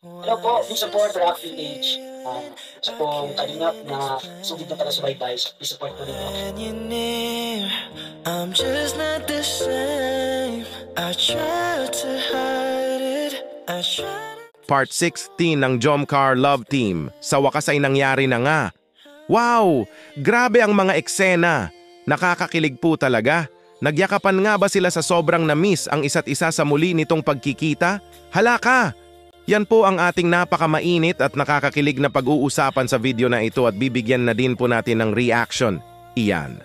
Hello po, please support Rock PH. Sa pong kalingap na sugid na taga-subaybay, please support po ninyo. When you're near, I'm just not the same. I try to hide it. I try to... Part 16 ng Jomcar Love Team. Sa wakas ay nangyari na nga. Wow! Grabe ang mga eksena. Nakakakilig po talaga. Nagyakapan nga ba sila sa sobrang na-miss ang isa't isa sa muli nitong pagkikita? Hala ka! Yan po ang ating napakamainit at nakakakilig na pag-uusapan sa video na ito at bibigyan na din po natin ng reaction. Iyan.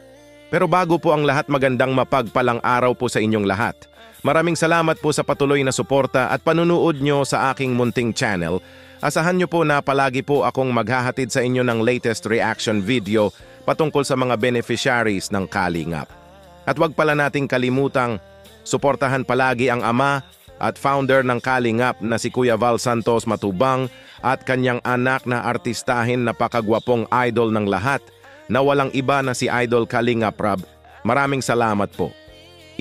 Pero bago po ang lahat, magandang mapagpalang araw po sa inyong lahat. Maraming salamat po sa patuloy na suporta at panunood nyo sa aking munting channel. Asahan nyo po na palagi po akong maghahatid sa inyo ng latest reaction video patungkol sa mga beneficiaries ng Kalingap. At wag pala nating kalimutang suportahan palagi ang ama at founder ng Kalingap na si Kuya Val Santos Matubang at kanyang anak na artistahin napakagwapong idol ng lahat na walang iba na si Idol Kalingap Rab. Maraming salamat po.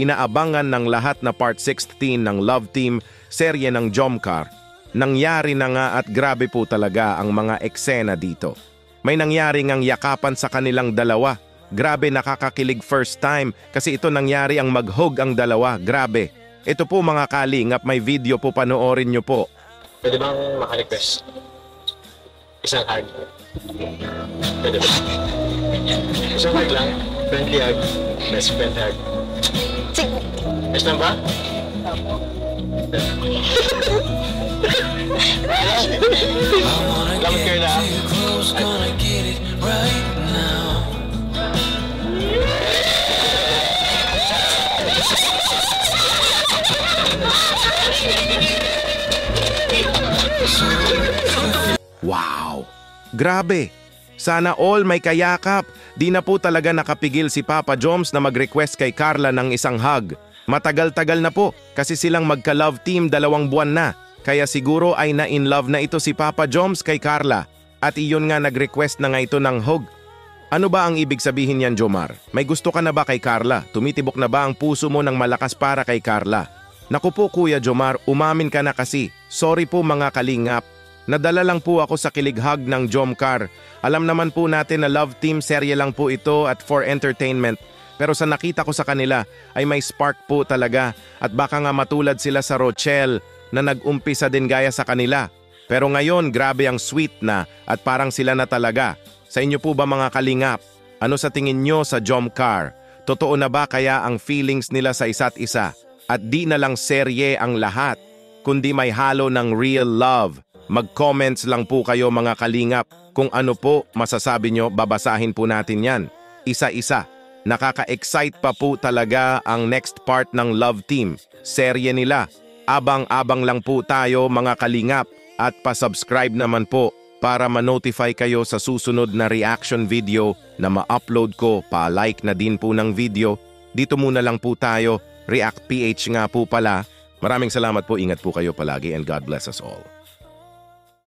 Inaabangan ng lahat na Part 16 ng Love Team serye ng Jomcar. Nangyari na nga at grabe po talaga ang mga eksena dito. May nangyari ngang yakapan sa kanilang dalawa. Grabe, nakakakilig first time kasi ito nangyari ang mag-hug ang dalawa. Grabe. Ito po mga Kalingap, may video po, panoorin nyo po. Pwede bang maka-request? Isang hug. Pwede ba? Isang hug lang. Friendly hug. Best friend hug. Sige. Yes lang ba? Salamat kayo na. Gonna get it right now. Wow! Grabe! Sana all may kayakap. Di na po talaga nakapigil si Papa Joms na mag-request kay Carla ng isang hug. Matagal-tagal na po kasi silang magka-love team 2 buwan na. Kaya siguro ay na-in-love na ito si Papa Joms kay Carla. At iyon nga nag-request na nga ito ng hug. Ano ba ang ibig sabihin yan, Jomar? May gusto ka na ba kay Carla? Tumitibok na ba ang puso mo ng malakas para kay Carla? Naku po Kuya Jomar, umamin ka na kasi. Sorry po mga Kalingap. Nadala lang po ako sa kilighag ng Jomcar. Alam naman po natin na Love Team serye lang po ito at for entertainment. Pero sa nakita ko sa kanila ay may spark po talaga at baka nga matulad sila sa Rochelle na nag-umpisa din gaya sa kanila. Pero ngayon grabe ang sweet na at parang sila na talaga. Sa inyo po ba mga Kalingap? Ano sa tingin nyo sa Jomcar? Totoo na ba kaya ang feelings nila sa isa't isa? At di na lang serye ang lahat, kundi may halo ng real love. Mag-comments lang po kayo mga Kalingap. Kung ano po masasabi nyo, babasahin po natin yan. Isa-isa. Nakaka-excite pa po talaga ang next part ng Love Team. Serye nila. Abang-abang lang po tayo mga Kalingap. At pa-subscribe naman po para ma-notify kayo sa susunod na reaction video na ma-upload ko. Pa-like na din po ng video. Dito muna lang po tayo. React PH nga po pala. Maraming salamat po. Ingat po kayo palagi and God bless us all.